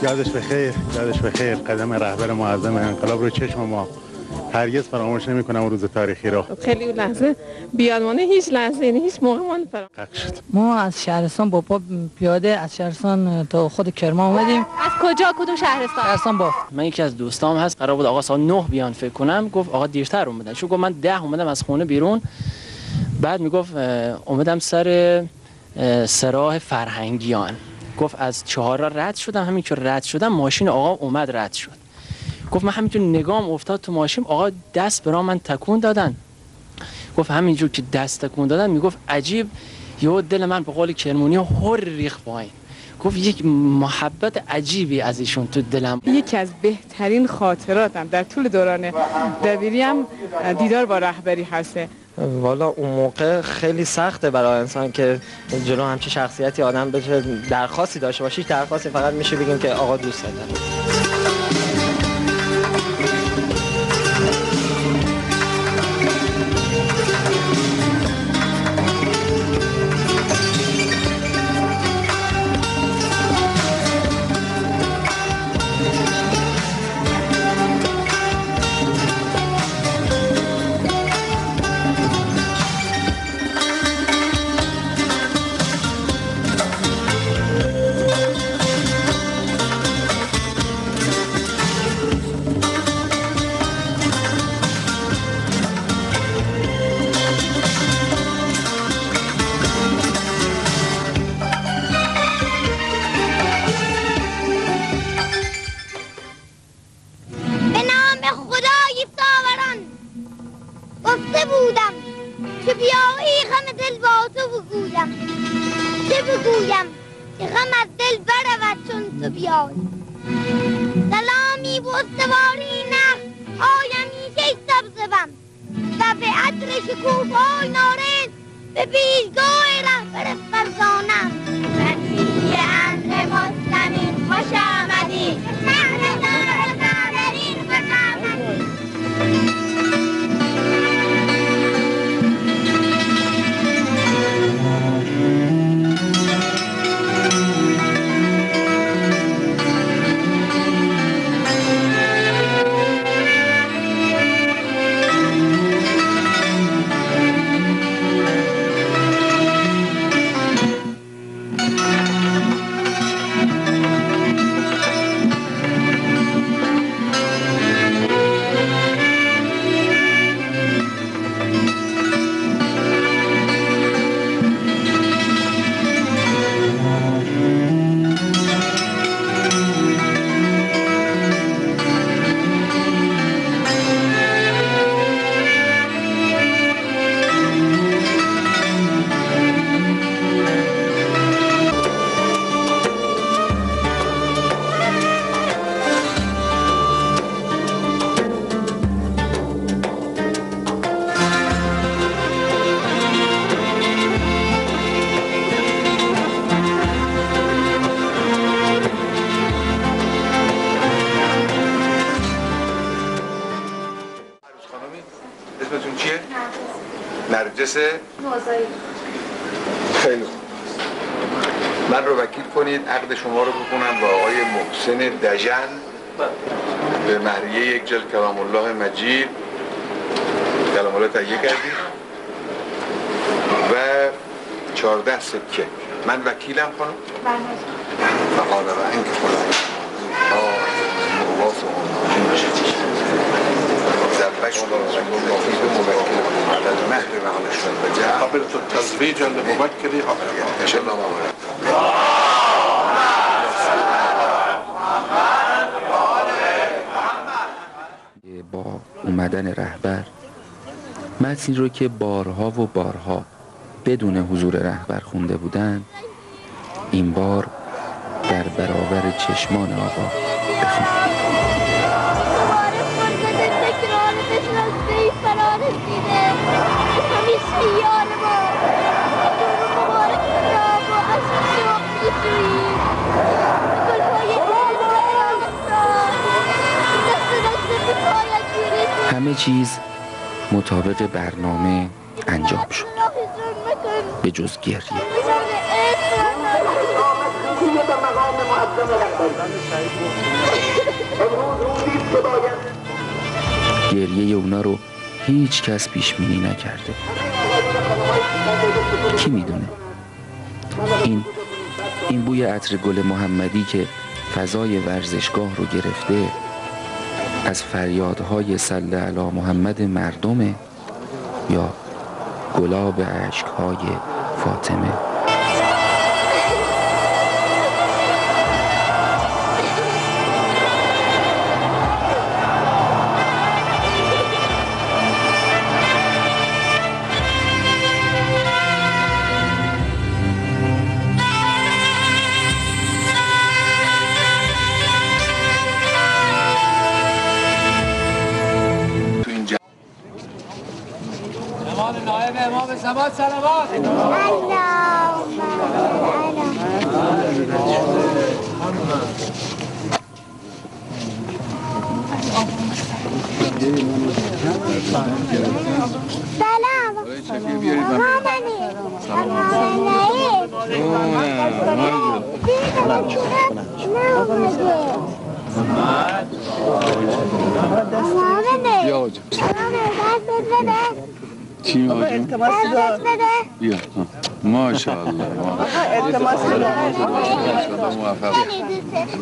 یادش بخیر قدم رهبر معظم انقلاب رو چشم ما هرگز فراموش نمی‌کنم روز تاریخی رو. خیلی اون لحظه بیادمانه هیچ لحظه یعنی هیچ موقع ما فراموش شد. ما از شهرستان با پا پیاده از شهرستان تا خود کرمان اومدیم. از کجا کدوم شهرستان؟ شهرستان باف. من یکی از دوستام هست قرار بود آقا ساعت 9 بیان فکر کنم، گفت آقا دیرتر اومدن. چون گفت من 10 اومدم از خونه بیرون. بعد میگفت اومدم سر سراح فرهنگیان. گفت از 4 را رد شدم، همین که رد شدم ماشین آقا اومد رد شد. گفت من همینجور نگام افتاد تو ماشین، آقا دست برام من تکون دادن. گفت همینجور که دست تکون دادن میگفت عجیب یهو دل من به قول کرمونی هر ریخ پایین. گفت یک محبت عجیبی از ایشون تو دلم. یکی از بهترین خاطراتم در طول دوران دبیریم دیدار با رهبری هسته. والا اون موقع خیلی سخته برای انسان که جلو همچین شخصیتی آدم بشه درخواستی داشته باشه. درخواستی فقط میشه بگیم که آقا دوست دارم. خیلی خوب. من رو وکیل کنید عقد شما رو بکنم با آقای محسن دژن به مهریه 1 جلد کلام الله مجید، کلام الله تهیه کردید و 14 سکه. من وکیلم خانم؟ فقال رنگ خدا مقواس قابلة التزويج المبكر ان شاء الله. با اومدن رهبر متنی رو که بارها و بارها بدون حضور رهبر خونده بودن این بار در برابر چشمان آقا بخوند. همه چیز مطابق برنامه انجام شد به جز گریه. گریه اونا رو هیچ کس پیش بینی نکرده. کی میدونه؟ این بوی عطر گل محمدی که فضای ورزشگاه رو گرفته از فریادهای صلی علی محمد مردمه یا گلاب اشکهای فاطمه؟ نایب امام زمان صلوات چی ماجون؟ بیا ماشاءالله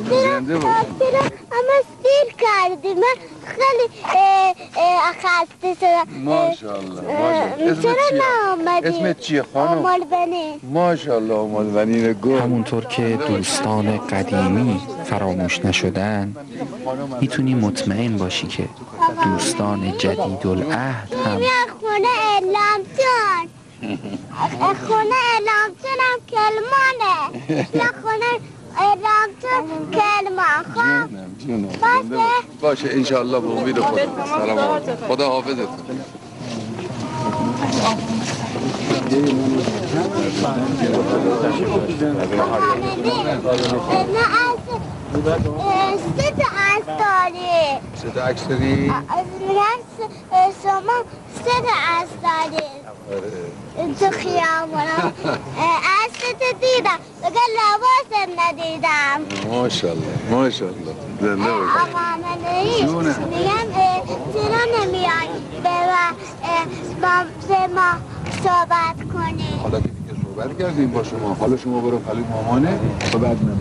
زنده باش. اما سیر کردی من خیلی خسته شدم. ماشاءالله. چرا نآمدی؟ اسمت چیه خانم؟ آمال بنی. ماشاءالله آمال بنی گل. همونطور که دوستان قدیمی فراموش نشدن، میتونی مطمئن باشی که دوستان جدیدالعهد هم خونه اعلام جان خونه اعلام جانم کلمانه خونه اعلام جان کلمان خب باشه انشاءالله به امید خدا. سلام خدا حافظتون. سه تا عکس داری؟ میگم شما سه تا عکس دارید تو خیابونا. عکست دیدم بگه لباسم ندیدم. ماشاءالله ماشاءالله زنده باش. آقا من میگم چرا نمیای به ما صحبت کنی؟ حالا که دیگه صحبت کردیم با شما، حالا شما برو خالی مامانه و بعد من